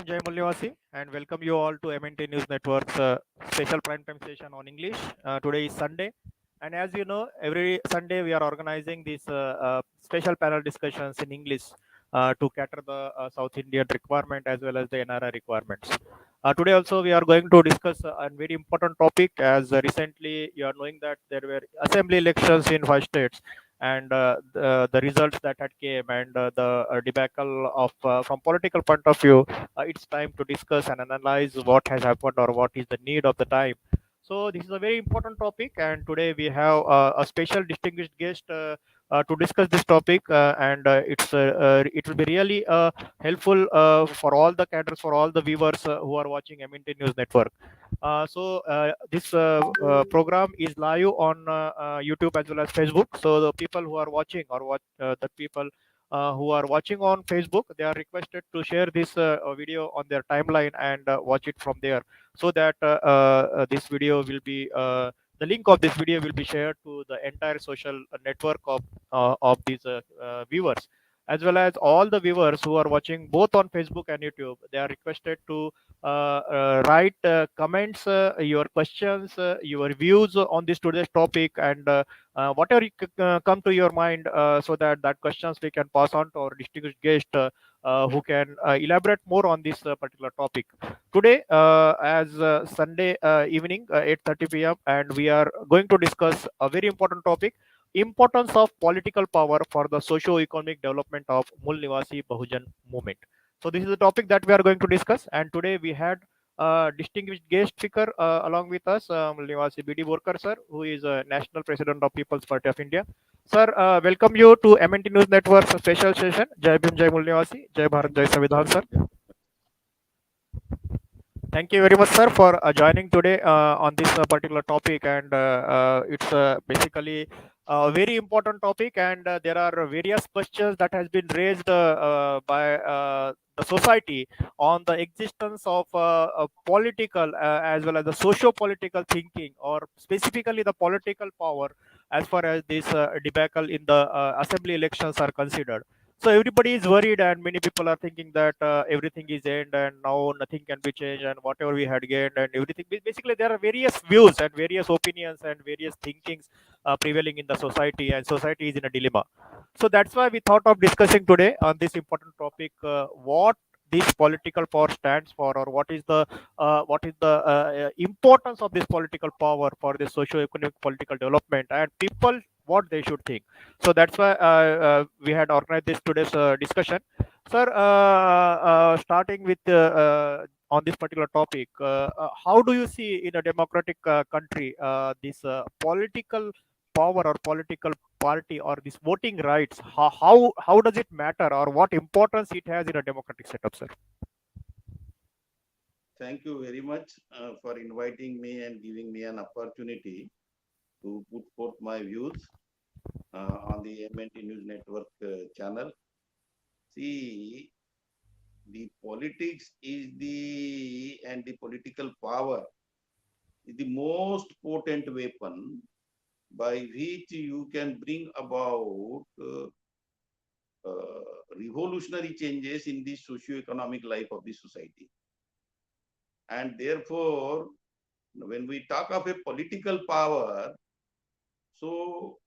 Jai Mulnivasi, and welcome you all to MNT News Network's special primetime session on English. Today is Sunday, and as you know, every Sunday we are organizing these special panel discussions in English to cater the South Indian requirement as well as the NRI requirements. Today also we are going to discuss a very important topic, as recently you are knowing that there were assembly elections in 5 states, and the results that had came, and the debacle of from political point of view. It's time to discuss and analyze what has happened or what is the need of the time. So this is a very important topic, and today we have a special distinguished guest to discuss this topic, and it will be really helpful for all the cadres, for all the viewers who are watching MNT News Network. This program is live on YouTube as well as Facebook. So the people who are watching, or the people who are watching on Facebook, they are requested to share this video on their timeline and watch it from there, so that this video will be the link of this video will be shared to the entire social network of these viewers, as well as all the viewers who are watching both on Facebook and YouTube. They are requested to write comments, your questions, your views on this today's topic, and whatever come to your mind, so that questions we can pass on to our distinguished guest, who can elaborate more on this particular topic. Today, as Sunday evening, 8:30 p.m., and we are going to discuss a very important topic: importance of political power for the socio-economic development of Mulnivasi Bahujan movement. So this is the topic that we are going to discuss, and today we had distinguished guest speaker along with us, Mulnivasi B.D. Borkar sir, who is National President of People's Party of India. Sir, welcome you to MNT News Network's special session. Jai Bhim, Jai Mulnivasi, Jai Bharat, Jai Samvidhan, sir. Thank you very much, sir, for joining today on this particular topic. And it's basically a very important topic, and there are various questions that has been raised by the society on the existence of political as well as the socio-political thinking, or specifically the political power, as far as this debacle in the assembly elections are considered. So everybody is worried, and many people are thinking that everything is end and now nothing can be changed, and whatever we had gained and everything. Basically, there are various views and various opinions and various thinkings prevailing in the society, and society is in a dilemma. So that's why we thought of discussing today on this important topic: what this political power stands for, or what is the importance of this political power for the socio-economic political development, and people what they should think. So that's why we had organized this today's discussion. Sir, starting with on this particular topic, how do you see in a democratic country this political power or political party or this voting rights? How does it matter, or what importance it has in a democratic setup, sir? Thank you very much for inviting me and giving me an opportunity to put forth my views on the MNT News Network channel. See, the politics is the political power is the most potent weapon by which you can bring about revolutionary changes in the socio-economic life of the society. And therefore, when we talk of a political power, so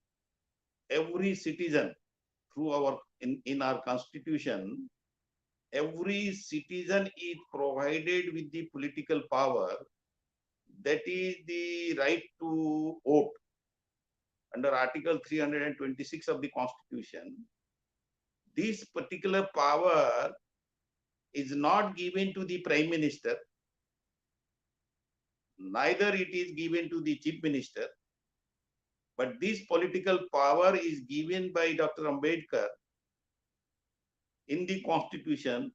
every citizen through in our constitution, every citizen is provided with the political power, that is the right to vote under Article 326 of the Constitution. This particular power is not given to the Prime Minister, neither it is given to the Chief Minister, but this political power is given by Dr. Ambedkar in the Constitution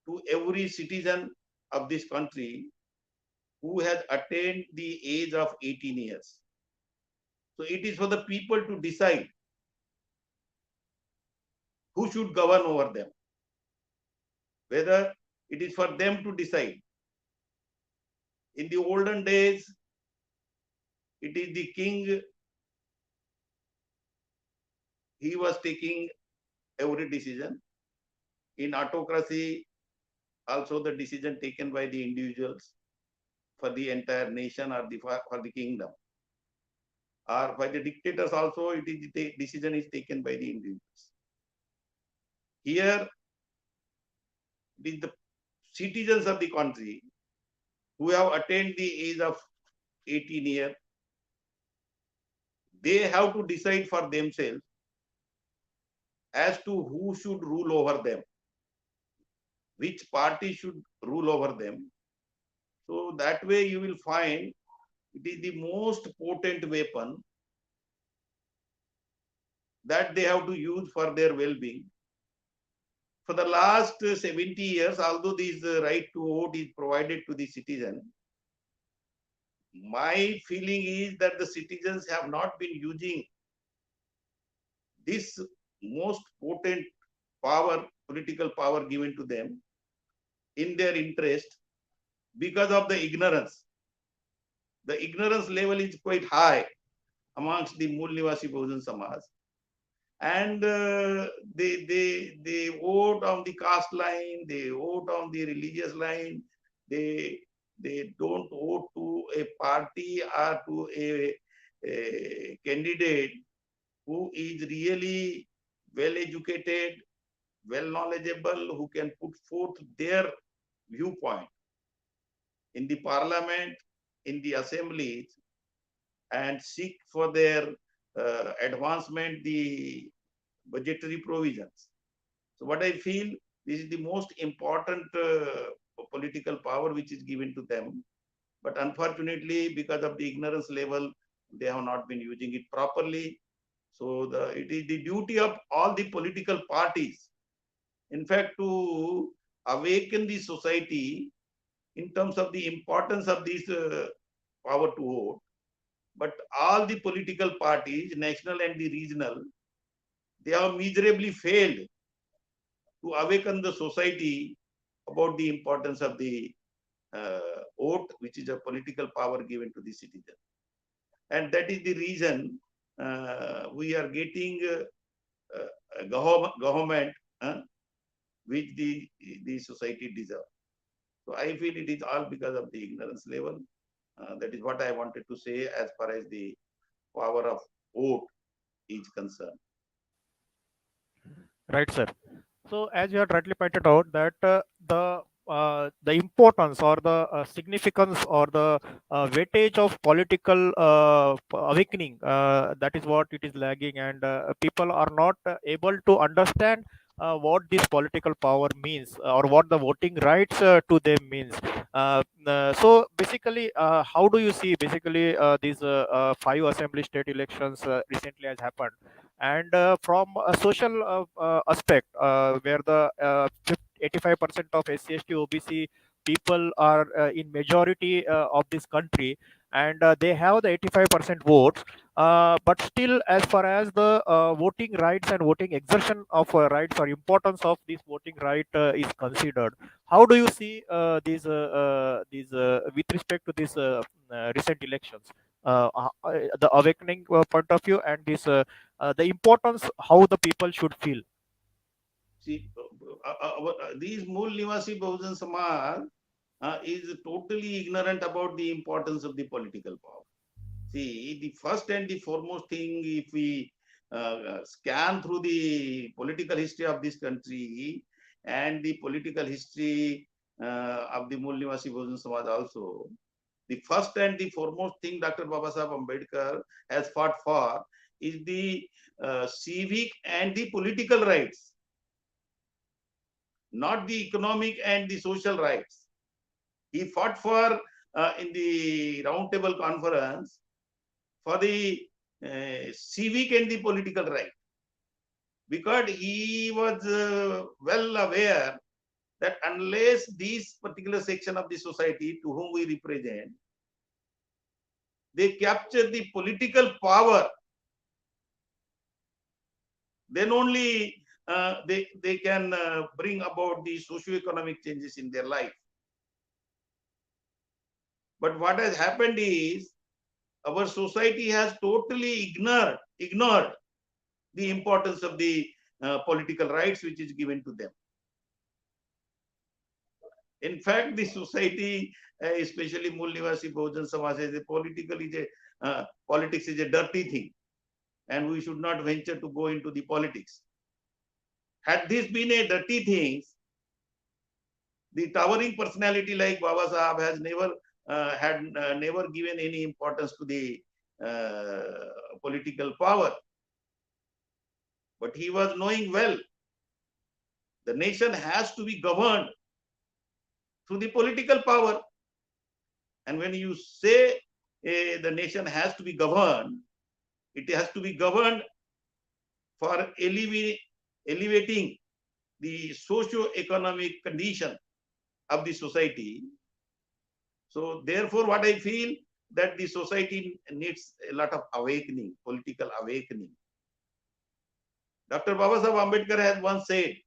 to every citizen of this country who has attained the age of 18 years. So it is for the people to decide who should govern over them, whether it is for them to decide. In the olden days, it is the king, he was taking every decision. In autocracy, also the decision taken by the individuals for the entire nation or for the kingdom. Or by the dictators also, it is the decision is taken by the individuals. Here, it is the citizens of the country who have attained the age of 18 years. They have to decide for themselves as to who should rule over them, which party should rule over them. So that way you will find it is the most potent weapon that they have to use for their well-being. For the last 70 years, although this right to vote is provided to the citizen, my feeling is that the citizens have not been using this most potent power, political power given to them in their interest because of the ignorance. The ignorance level is quite high amongst the Mulnivasi Bahujan Samaj. And they vote on the caste line, they vote on the religious line, they don't vote to a party or to a candidate who is really well educated, well knowledgeable, who can put forth their viewpoint in the parliament, in the assemblies, and seek for their advancement the budgetary provisions. So what I feel, this is the most important political power which is given to them. But unfortunately, because of the ignorance level, they have not been using it properly. So it is the duty of all the political parties, in fact, to awaken the society in terms of the importance of this power to vote. But all the political parties, national and the regional, they have miserably failed to awaken the society about the importance of the vote, which is a political power given to the citizen. And that is the reason we are getting a government which the society deserves. So I feel it is all because of the ignorance level. That is what I wanted to say as far as the power of vote is concerned. Right, sir. So, as you had rightly pointed out, that the importance or the significance or the weightage of political awakening, that is what it is lagging, and people are not able to understand what this political power means or what the voting rights to them means. So, basically, how do you see basically these five assembly state elections recently has happened? And from a social aspect, where the 85% of SC, ST, OBC people are in majority of this country, and they have the 85% votes, but still, as far as the voting rights and voting exertion of rights or importance of this voting right is considered, how do you see these with respect to these recent elections, the awakening point of view, and this the importance how the people should feel? See, these Mulnivasi Bahujan Samaj is totally ignorant about the importance of the political power. See, the first and the foremost thing, if we scan through the political history of this country and the political history of the Mulnivasi Bahujan Samaj also, the first and the foremost thing Dr. Babasaheb Ambedkar has fought for is the civic and the political rights, not the economic and the social rights. He fought for, in the roundtable conference, for the civic and the political right, because he was well aware that unless this particular section of the society to whom we represent, they capture the political power, then only they can bring about the socio-economic changes in their life. But what has happened is our society has totally ignored the importance of the political rights which is given to them. In fact, the society, especially Mulnivasi Bahujan Samaj, politics is a dirty thing, and we should not venture to go into the politics. Had this been a dirty thing, the towering personality like Baba Sahab has never given any importance to the political power. But he was knowing well the nation has to be governed through the political power. And when you say the nation has to be governed, it has to be governed for elevating the socio-economic condition of the society. So therefore, what I feel that the society needs a lot of awakening, political awakening. Dr. Baba Sahib Ambedkar has once said,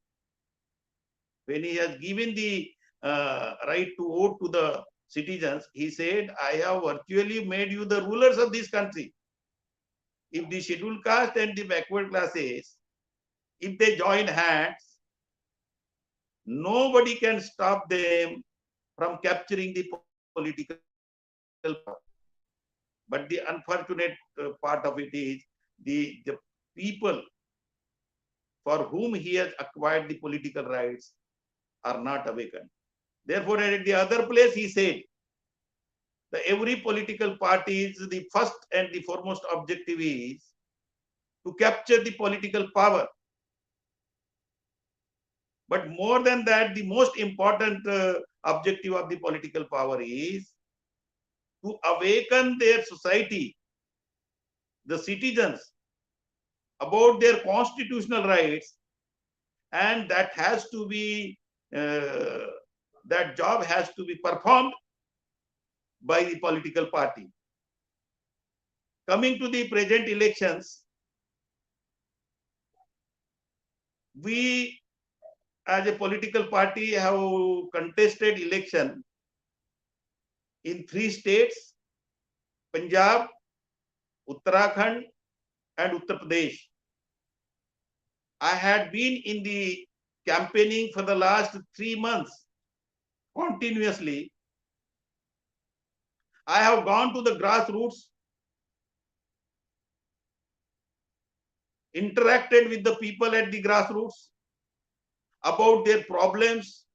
when he has given the right to vote to the citizens, he said, I have virtually made you the rulers of this country. If the scheduled caste and the backward classes, if they join hands, nobody can stop them from capturing the political power. But the unfortunate part of it is the people for whom he has acquired the political rights are not awakened. Therefore, at the other place, he said, that every political party's the first and the foremost objective is to capture the political power. But more than that, the most important objective of the political power is to awaken their society, the citizens, about their constitutional rights, and that has to be that job has to be performed by the political party. Coming to the present elections, we as a political party have contested election in 3 states, Punjab, Uttarakhand, and Uttar Pradesh. I had been in the campaigning for the last 3 months continuously. I have gone to the grassroots, interacted with the people at the grassroots about their problems,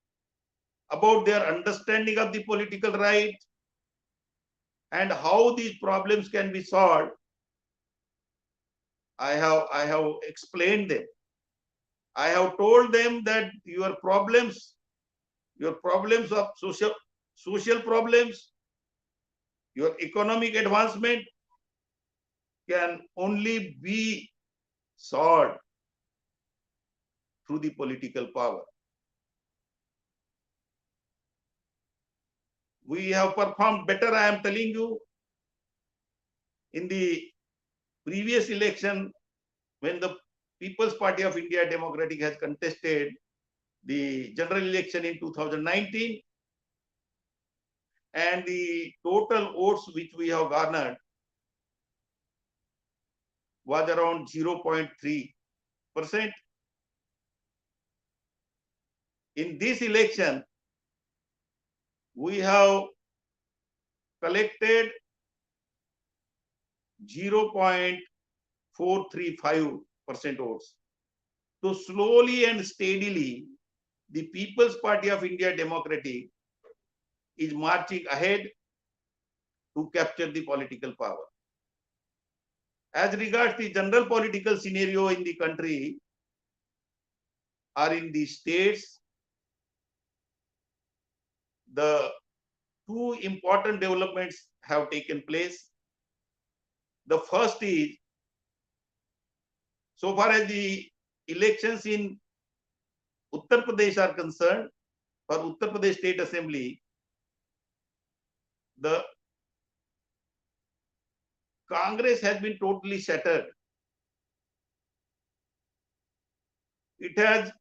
about their understanding of the political right, and how these problems can be solved. I have explained them. I have told them that your problems of social problems, your economic advancement can only be solved through the political power. We have performed better, I am telling you. In the previous election, when the People's Party of India Democratic has contested the general election in 2019, and the total votes which we have garnered was around 0.3%. In this election, we have collected 0.435% votes. So slowly and steadily, the People's Party of India Democratic is marching ahead to capture the political power. As regards the general political scenario in the country or in the states, the 2 important developments have taken place. The first is, so far as the elections in Uttar Pradesh are concerned, for Uttar Pradesh State Assembly, the Congress has been totally shattered. It has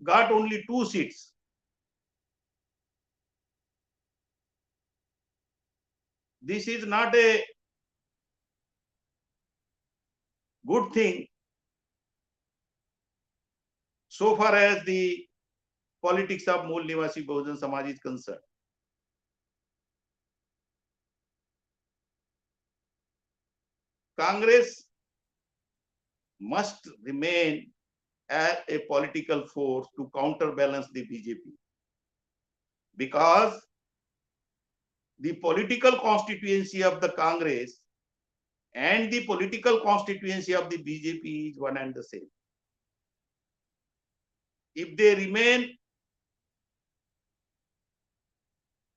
got only 2 seats. This is not a good thing so far as the politics of Mulnivasi Bahujan Samaj is concerned. Congress must remain as a political force to counterbalance the BJP, because the political constituency of the Congress and the political constituency of the BJP is one and the same. If they remain,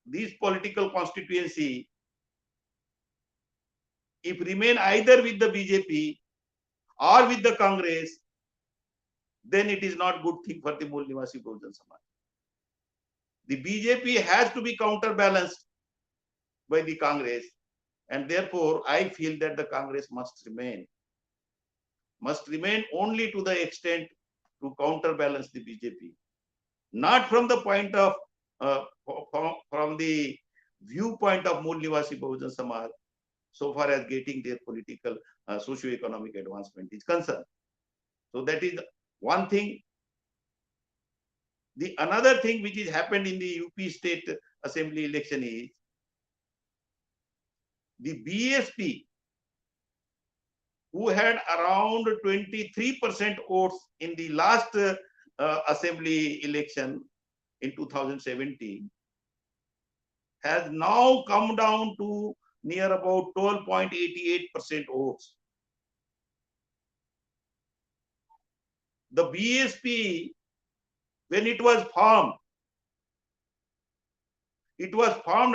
this political constituency, if remain either with the BJP or with the Congress, then it is not good thing for the Mulnivasi Bahujan Samaj. The BJP has to be counterbalanced by the Congress, and therefore I feel that the Congress must remain only to the extent to counterbalance the BJP, not from the point of from the viewpoint of Mulnivasi Bahujan Samaj, so far as getting their political socio-economic advancement is concerned. So that is one thing. The another thing which has happened in the UP State Assembly election is the BSP, who had around 23% votes in the last assembly election in 2017, has now come down to near about 12.88% votes. The BSP, when it was formed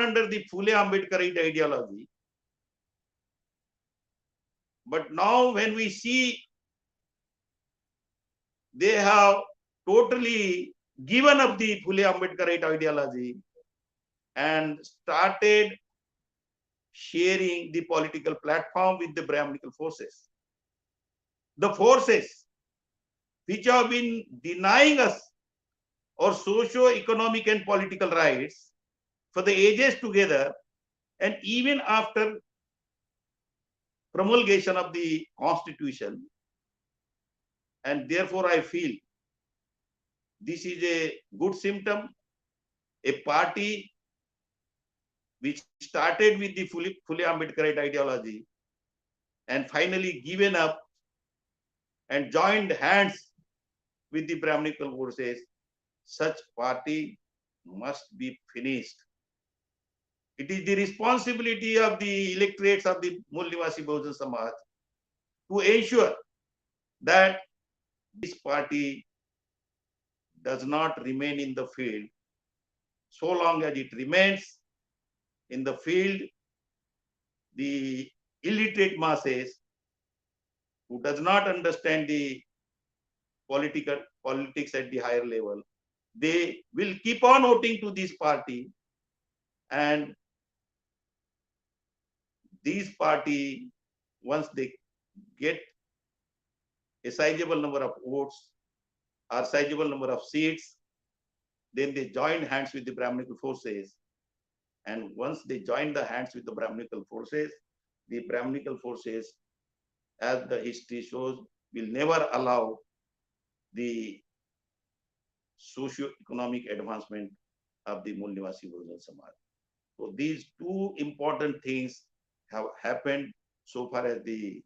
under the Phule Ambedkarite ideology. But now when we see, they have totally given up the Phule Ambedkarite ideology and started sharing the political platform with the Brahminical forces. The forces which have been denying us our socio-economic and political rights for the ages together, and even after promulgation of the Constitution. And therefore I feel this is a good symptom. A party which started with the Phule Ambedkarite ideology and finally given up and joined hands with the Brahminical forces, such party must be finished. It is the responsibility of the electorates of the Mulnivasi Bahujan Samaj to ensure that this party does not remain in the field. So long as it remains in the field, the illiterate masses who does not understand the politics at the higher level, they will keep on voting to this party, and these party, once they get a sizable number of votes or sizable number of seats, then they join hands with the Brahminical forces. And once they join the hands with the Brahminical forces, as the history shows, will never allow the socio-economic advancement of the Mulnivasi Bahujan Samaj. So these two important things have happened so far as the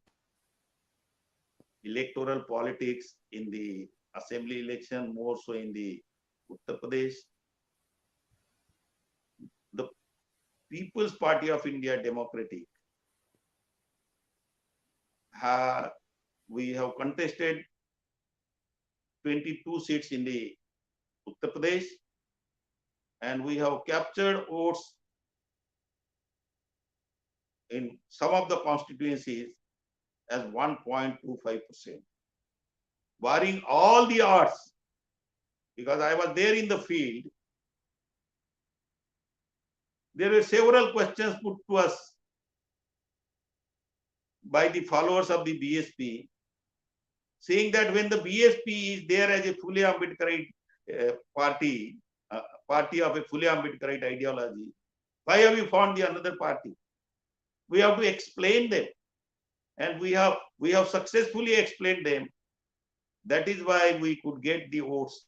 electoral politics in the assembly election, more so in the Uttar Pradesh. The People's Party of India Democratic, we have contested 22 seats in the Uttar Pradesh, and we have captured votes in some of the constituencies as 1.25%. Barring all the odds, because I was there in the field, there were several questions put to us by the followers of the BSP, saying that when the BSP is there as a Phule Ambedkarite party of a Phule Ambedkarite ideology, why have you found the another party? We have to explain them, and we have successfully explained them. That is why we could get the votes,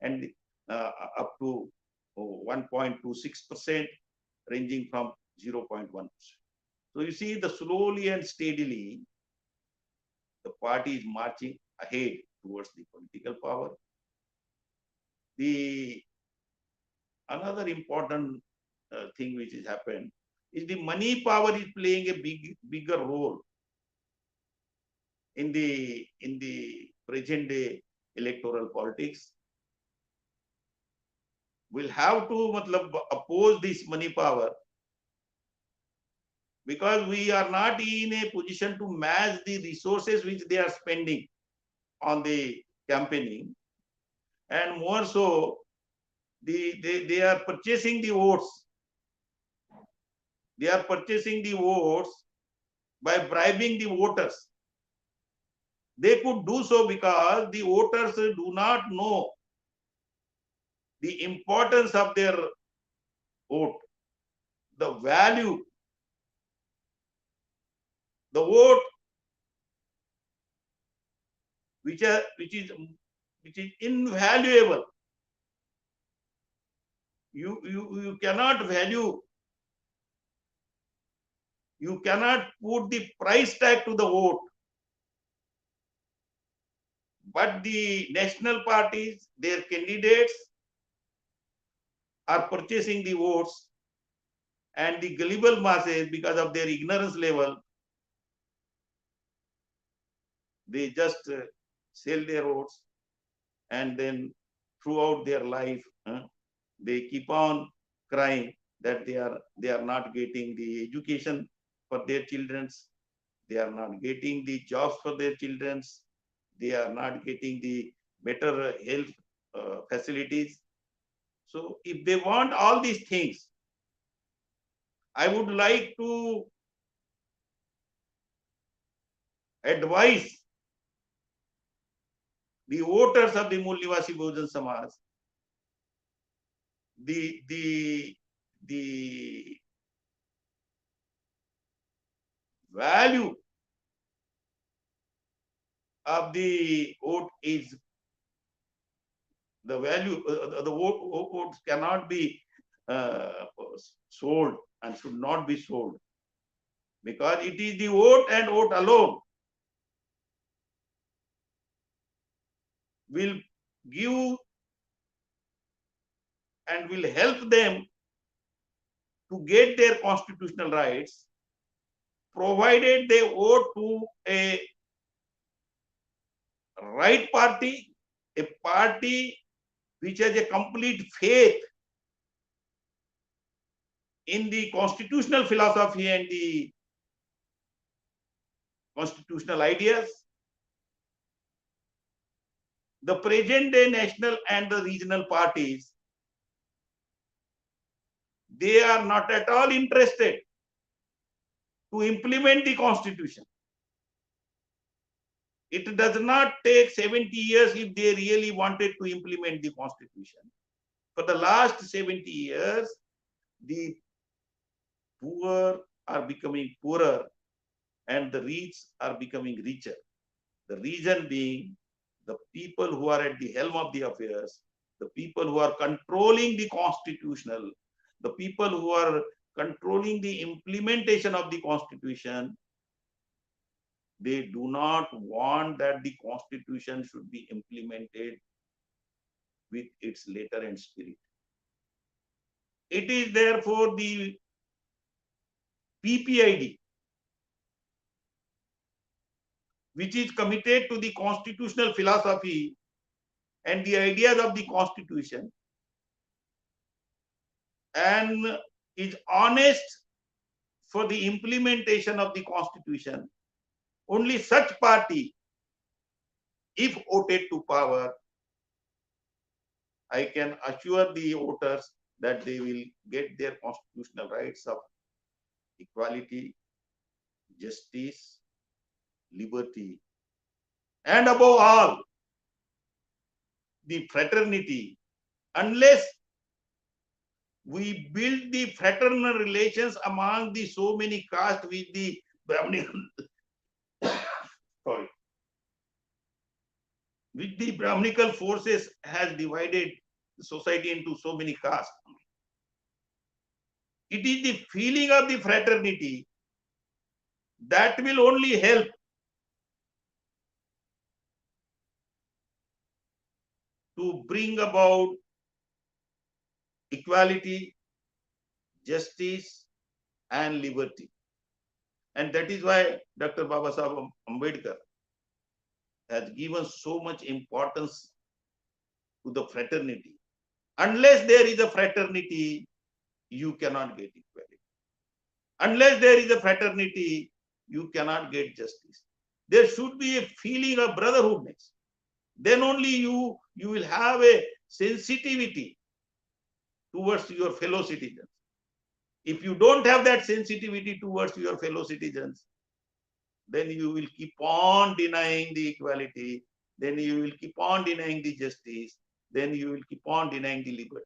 and up to 1.26%, ranging from 0.1%. So you see, the slowly and steadily, the party is marching ahead towards the political power. The another important thing which has happened is the money power is playing a bigger role in the present day electoral politics. We'll have to oppose this money power, because we are not in a position to match the resources which they are spending on the campaigning, and more so, they are purchasing the votes. They are purchasing the votes by bribing the voters. They could do so because the voters do not know the importance of their vote, the value. The vote which is invaluable. You cannot value, you cannot put the price tag to the vote. But the national parties, their candidates are purchasing the votes, and the gullible masses, because of their ignorance level, they just sell their votes, and then throughout their life, they keep on crying that they are not getting the education for their children, they are not getting the jobs for their children, they are not getting the better health facilities. So if they want all these things, I would like to advise the voters of the Mulnivasi Bahujan Samaj, the value of the vote is the value. The vote cannot be sold and should not be sold, because it is the vote and vote alone will give and will help them to get their constitutional rights, provided they vote to a right party, a party which has a complete faith in the constitutional philosophy and the constitutional ideas. The present day national and the regional parties, they are not at all interested to implement the constitution. It does not take 70 years if they really wanted to implement the constitution. For the last 70 years, the poor are becoming poorer and the rich are becoming richer. The reason being, the people who are at the helm of the affairs, the people who are controlling the constitutional, the people who are controlling the implementation of the constitution, they do not want that the constitution should be implemented with its letter and spirit. It is therefore the PPID, which is committed to the constitutional philosophy and the ideas of the constitution, and is honest for the implementation of the constitution. Only such party, if voted to power, I can assure the voters that they will get their constitutional rights of equality, justice, liberty, and above all, the fraternity. Unless we build the fraternal relations among the so many castes with the Brahminical, which the Brahminical forces has divided the society into so many castes. It is the feeling of the fraternity that will only help to bring about equality, justice, and liberty. And that is why Dr. Babasaheb Ambedkar has given so much importance to the fraternity. Unless there is a fraternity, you cannot get equality. Unless there is a fraternity, you cannot get justice. There should be a feeling of brotherhoodness. Then only you will have a sensitivity towards your fellow citizens. If you don't have that sensitivity towards your fellow citizens, then you will keep on denying the equality, then you will keep on denying the justice, then you will keep on denying the liberty.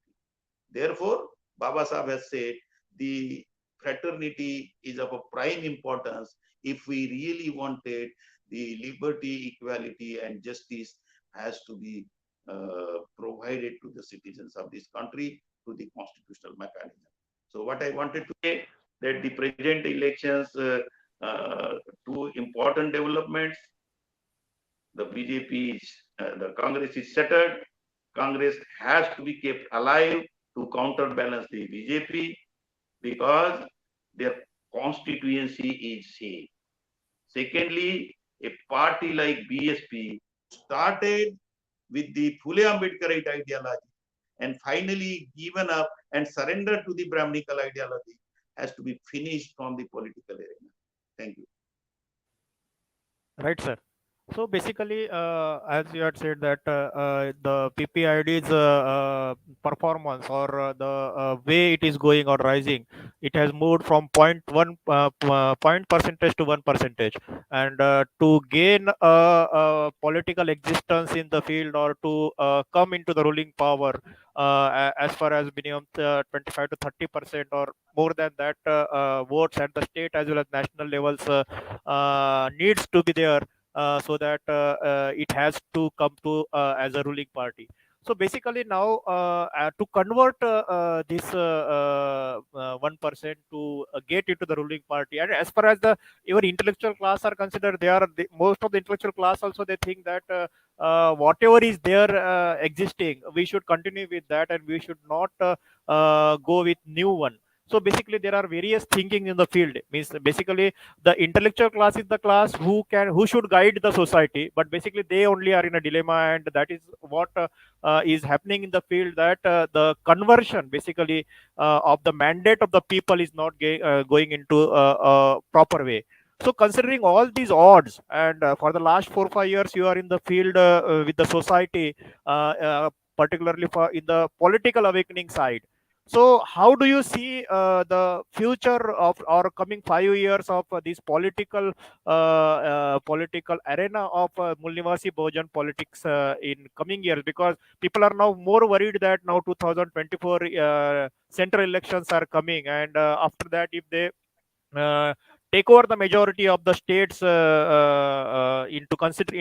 Therefore, Baba Sahib has said the fraternity is of a prime importance if we really wanted the liberty, equality, and justice has to be provided to the citizens of this country through the constitutional mechanism. So what I wanted to say that the present elections, two important developments. The BJP, the Congress is shattered. Congress has to be kept alive to counterbalance the BJP because their constituency is safe. Secondly, a party like BSP started with the Phule Ambedkarite ideology and finally given up and surrendered to the Brahminical ideology has to be finished from the political arena. Thank you. Right, sir. So basically, as you had said that the PPID's performance or the way it is going or rising, it has moved from point percentage to 1%, and to gain political existence in the field or to come into the ruling power, as far as minimum 25 to 30% or more than that votes at the state as well as national levels needs to be there, so that it has to come to as a ruling party. So basically now, to convert this 1% to get into the ruling party, and as far as the even intellectual class are considered, most of the intellectual class also they think that whatever is there existing, we should continue with that and we should not go with new one. So basically there are various thinking in the field. Means basically the intellectual class is the class who should guide the society, but basically they only are in a dilemma, and that is what is happening in the field, that the conversion basically of the mandate of the people is not going into a proper way. So considering all these odds, and for the last 4 5 years you are in the field with the society, particularly for in the political awakening side. So, how do you see the future of our coming 5 years of this political arena of Mulnivasi Bahujan politics in coming years? Because people are now more worried that now 2024 central elections are coming, and after that, if they uh, take over the majority of the states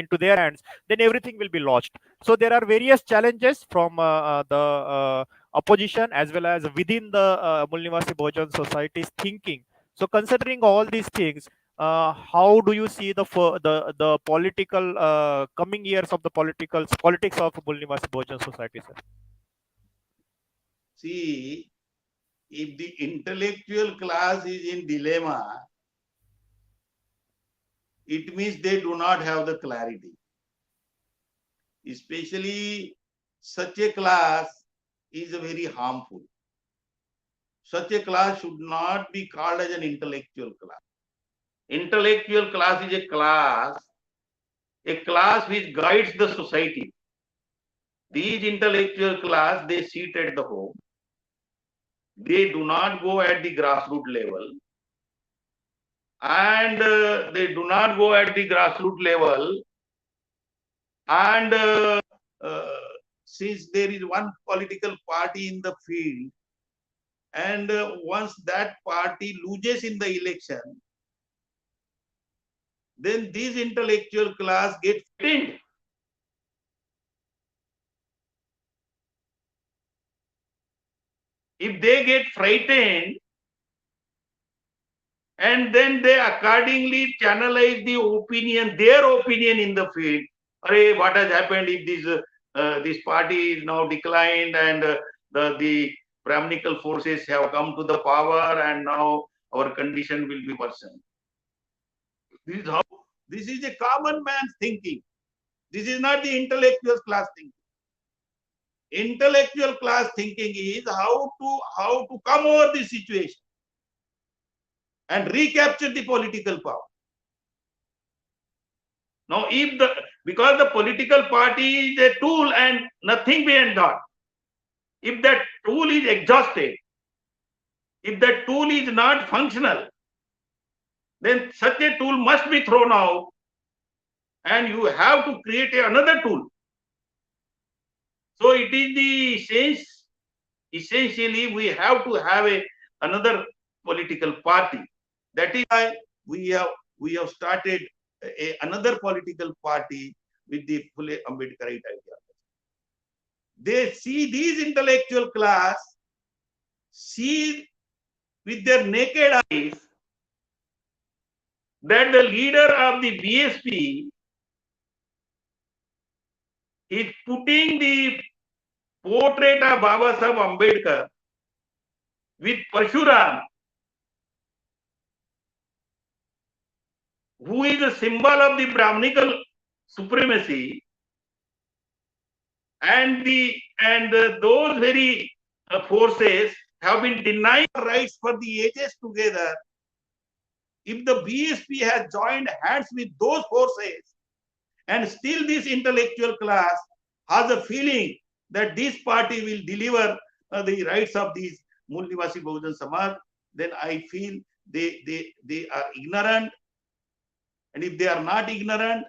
into their hands, then everything will be lost. So there are various challenges from the opposition as well as within the Mulnivasi Bhojan society's thinking. So considering all these things, how do you see the political coming years of the politics of Mulnivasi Bhojan society, sir? See, if the intellectual class is in dilemma, it means they do not have the clarity. Especially such a class is very harmful. Such a class should not be called as an intellectual class. Intellectual class is a class which guides the society. These intellectual class, they sit at the home. They do not go at the grassroots level. And they do not go at the grassroots level. And since there is one political party in the field, and once that party loses in the election, then this intellectual class gets frightened. if they get frightened, and then they accordingly channelize the opinion, their opinion in the field. Arey, what has happened if this party is now declined and the Brahminical forces have come to the power and now our condition will be worsened. This is a common man's thinking. This is not the intellectual class thinking. Intellectual class thinking is how to come over this situation and recapture the political power. Now, because the political party is a tool and nothing beyond that, if that tool is exhausted, if that tool is not functional, then such a tool must be thrown out and you have to create another tool. So it is the sense, essentially we have to have another political party. That is why we have started another political party with the Phule Ambedkarite idea. They see these intellectual class, see with their naked eyes that the leader of the BSP is putting the portrait of Baba Saheb Ambedkar with Parshuram, who is a symbol of the Brahminical supremacy, and those very forces have been denied rights for the ages together. If the BSP has joined hands with those forces, and still this intellectual class has a feeling that this party will deliver the rights of these Mulnivasi Bahujan Samaj, then I feel they are ignorant. And if they are not ignorant,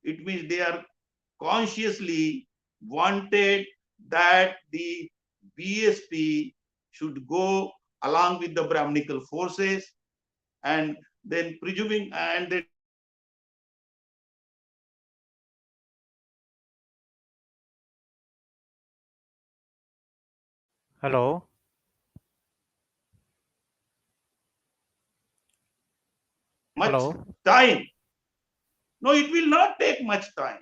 it means they are consciously wanted that the BSP should go along with the Brahminical forces, and then presuming and then Hello. much Hello. time. No, it will not take much time.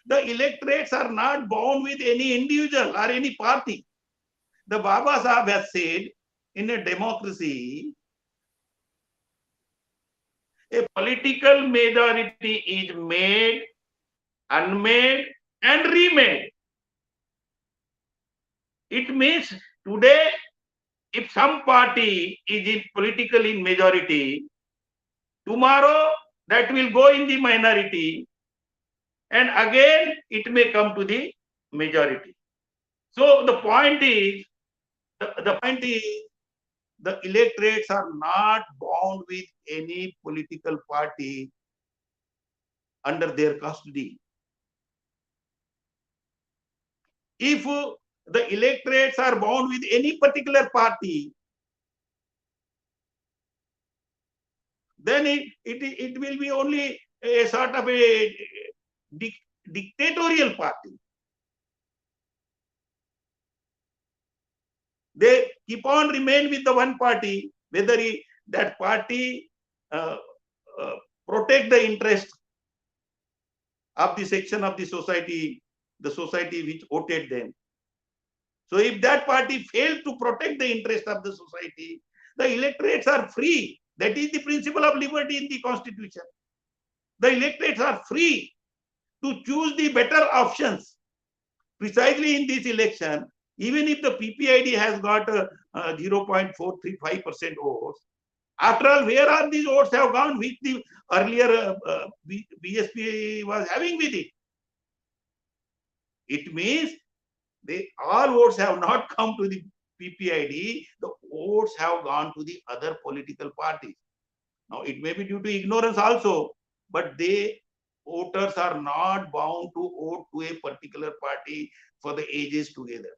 The electorates are not bound with any individual or any party. The Baba Sahib has said, in a democracy, a political majority is made, unmade, and remade. It means today, if some party is political in majority, tomorrow that will go in the minority, and again it may come to the majority. So the point is, the electorates are not bound with any political party under their custody. If the electorates are bound with any particular party, then it will be only a sort of a dictatorial party. They keep on remain with the one party, whether that party protect the interest of the section of the society which voted them. So if that party fails to protect the interest of the society, the electorates are free. That is the principle of liberty in the constitution. The electorates are free to choose the better options. Precisely in this election, even if the PPID has got 0.435% votes, after all, where are these votes have gone which the earlier BSP was having with it? It means all votes have not come to the PPID, the votes have gone to the other political parties. Now, it may be due to ignorance also, but voters are not bound to vote to a particular party for the ages together.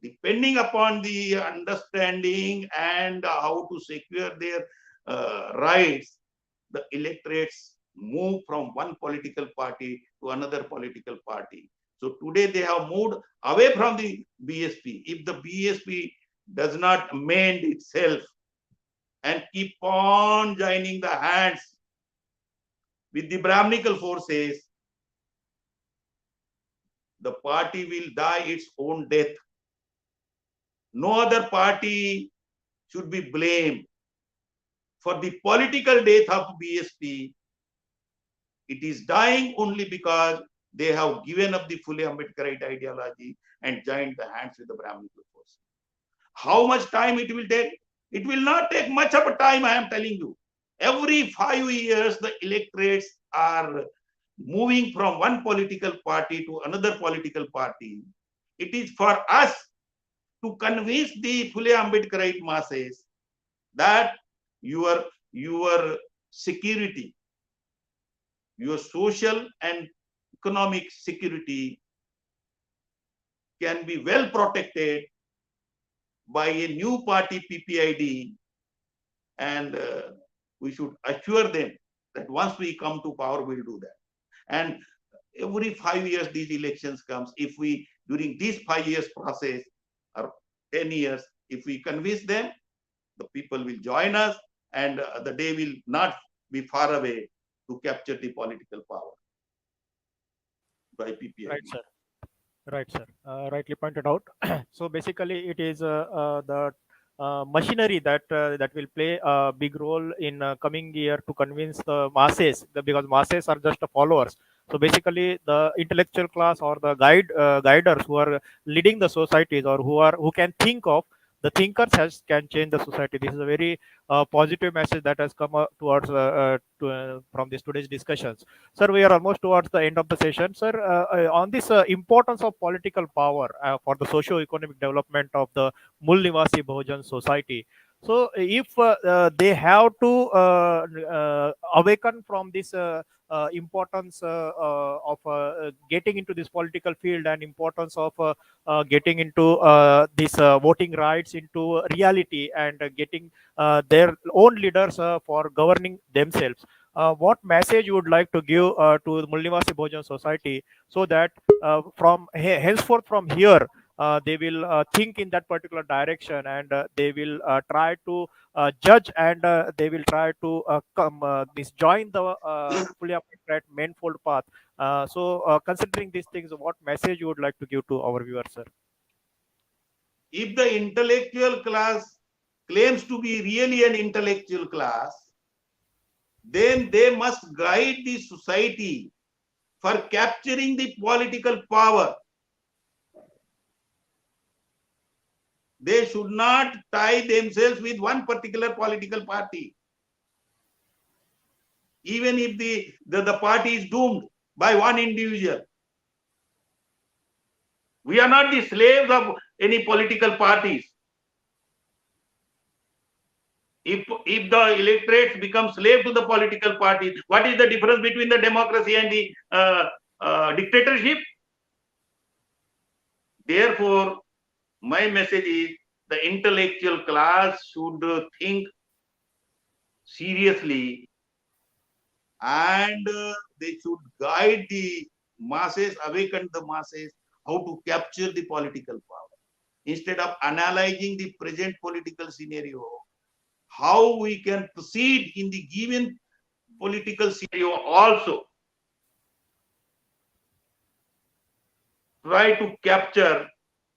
Depending upon the understanding and how to secure their rights, the electorates move from one political party to another political party. So today they have moved away from the BSP. If the BSP does not mend itself and keep on joining the hands with the Brahminical forces, the party will die its own death. No other party should be blamed for the political death of BSP. It is dying only because they have given up the fully Ambedkarite ideology and joined the hands with the Brahminical force. How much time it will take? It will not take much of a time, I am telling you. Every 5 years, the electorates are moving from one political party to another political party. It is for us to convince the fully Ambedkarite masses that your security, your social and economic security can be well protected by a new party PPID, and we should assure them that once we come to power, we'll do that. And every 5 years these elections comes. If we, during this 5 years process or 10 years, if we convince them, the people will join us, and the day will not be far away to capture the political power by PPID. Right, sir. Right, sir. Rightly pointed out. So basically, it is the machinery that will play a big role in coming year to convince the masses, because masses are just the followers. So basically, the intellectual class or the guiders who are leading the societies, or who can think of the thinkers can change the society. This is a very positive message that has come towards from this today's discussions. Sir, we are almost towards the end of the session. Sir, on this importance of political power for the socio-economic development of the Mulnivasi Bahujan society. So, if they have to awaken from this importance of getting into this political field, and importance of getting into this voting rights into reality, and getting their own leaders for governing themselves, what message you would like to give to the Mulnivasi Bhojan society, so that from henceforth from here they will think in that particular direction, and they will try to judge, and they will try to this join the fully upright manifold path. So, considering these things, what message you would like to give to our viewers, sir? If the intellectual class claims to be really an intellectual class, then they must guide the society for capturing the political power. They should not tie themselves with one particular political party. Even if the party is doomed by one individual. We are not the slaves of any political parties. If the electorates become slave to the political party, what is the difference between the democracy and the dictatorship? Therefore, my message is the intellectual class should think seriously, and they should guide the masses, awaken the masses, how to capture the political power. Instead of analyzing the present political scenario, how we can proceed in the given political scenario also. Try to capture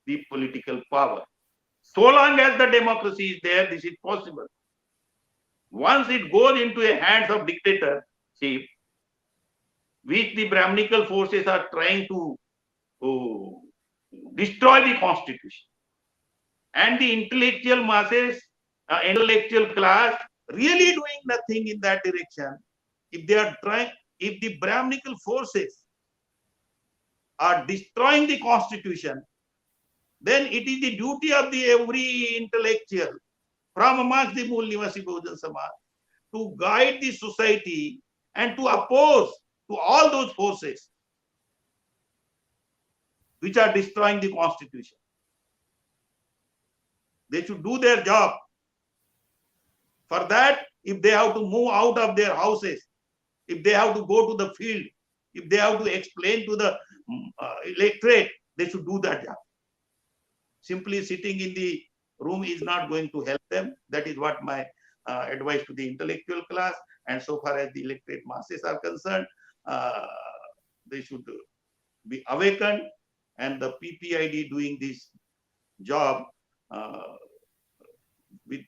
the political power. So long as the democracy is there, this is possible. Once it goes into the hands of dictatorship, which the Brahminical forces are trying to destroy the constitution, and the intellectual masses, intellectual class really doing nothing in that direction, if they are trying, if the Brahminical forces are destroying the constitution, then it is the duty of the every intellectual from amongst the Mulnivasi Bahujan Samaj to guide the society and to oppose to all those forces which are destroying the constitution. They should do their job. For that, if they have to move out of their houses, if they have to go to the field, if they have to explain to the electorate, they should do that job. Simply sitting in the room is not going to help them. That is what my advice to the intellectual class. And so far as the electorate masses are concerned, they should be awakened, and the PPID doing this job with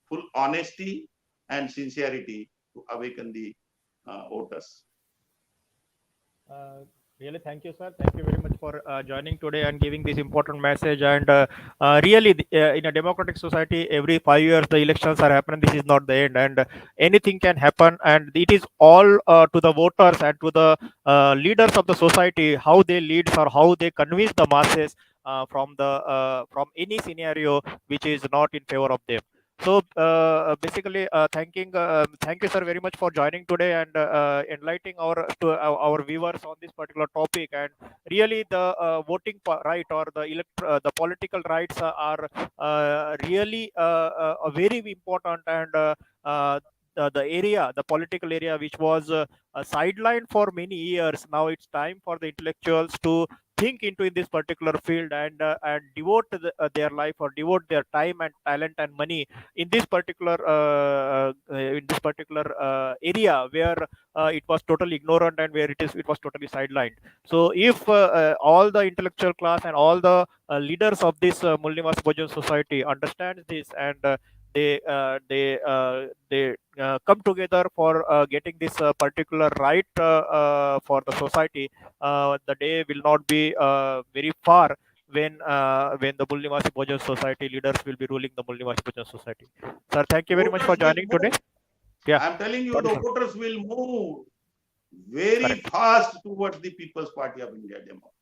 full honesty and sincerity to awaken the voters. Really, thank you, sir. Thank you very much for joining today and giving this important message. And really, in a democratic society, every 5 years the elections are happening. This is not the end, and anything can happen. And it is all to the voters and to the leaders of the society how they lead or how they convince the masses from any scenario which is not in favor of them. So basically, thank you, sir, very much for joining today and enlightening our viewers on this particular topic. And really, the voting right or the political rights are really very important. And the political area which was sidelined for many years, now it's time for the intellectuals to think into in this particular field and devote their life or devote their time and talent and money in this particular area where it was totally ignorant and where it was totally sidelined. So if all the intellectual class and all the leaders of this Mulnivasi Bahujan society understands this and they come together for getting this particular right for the society, the day will not be very far when the Mulnivasi Bahujan society leaders will be ruling the Mulnivasi Bahujan society. Sir, thank you very much for Voters will joining today. move. Yeah, I'm telling you, sorry, the sir. voters will move very Correct. fast towards the People's Party of India Democracy.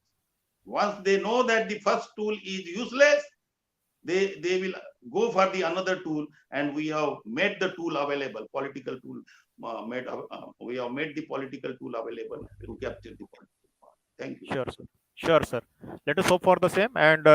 Once they know that the first tool is useless, they will go for the another tool, and we have made the tool available, political tool we have made the political tool available to capture the political power. Thank you. Sure, sir. Sure, sir. Let us hope for the same, and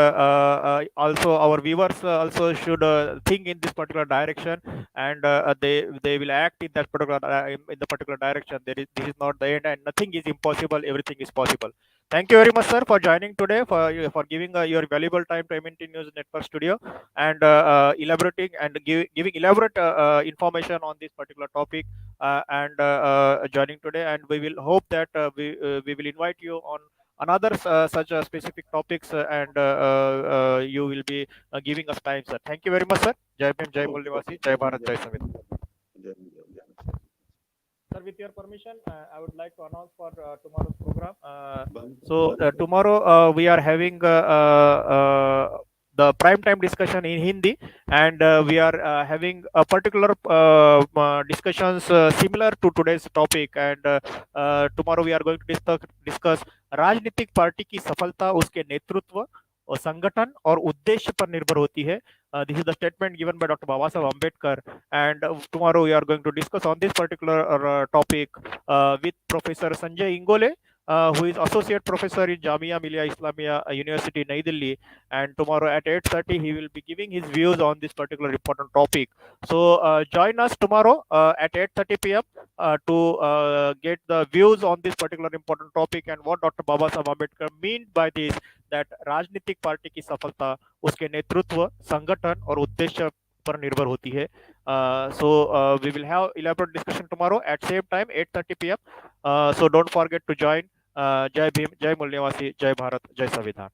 also our viewers also should think in this particular direction, and they will act in that particular in the particular direction. This is not the end, and nothing is impossible. Everything is possible. Thank you very much, sir, for joining today, for giving your valuable time to MNT News Network Studio and elaborating and giving elaborate information on this particular topic and joining today. And we will hope that we will invite you on another such specific topics and you will be giving us time, sir. Thank you very much, sir. Jai Bhim, Jai Okay, Mulnivasi, okay. Jai Bharat, Jai Samaj. Jai Hind, Jai Bharat. Sir, with your permission, I would like to announce for tomorrow's program. Bharat. So tomorrow we are having the prime time discussion in Hindi, and we are having a particular discussions similar to today's topic. And tomorrow we are going to discuss राजनीतिक party की सफलता उसके नेतृत्व और संगठन और उद्देश्य पर निर्भर होती है. This is the statement given by Dr. Baba Saheb Ambedkar, and tomorrow we are going to discuss on this particular topic with Professor Sanjay Ingole, who is associate professor in Jamia Millia Islamia University, New Delhi. And tomorrow at 8:30 he will be giving his views on this particular important topic. So join us tomorrow at 8:30 p.m. To get the views on this particular important topic and what Dr. Baba Saheb Ambedkar mean by this, that राजनीतिक party की सफलता उसके नेतृत्व, संगठन और उद्देश्य पर निर्भर होती है. So we will have elaborate discussion tomorrow at same time 8:30 p.m. So don't forget to join. Jai Bhim, Jai Mulnivasi, Jai Bharat, Jai Samvidhan.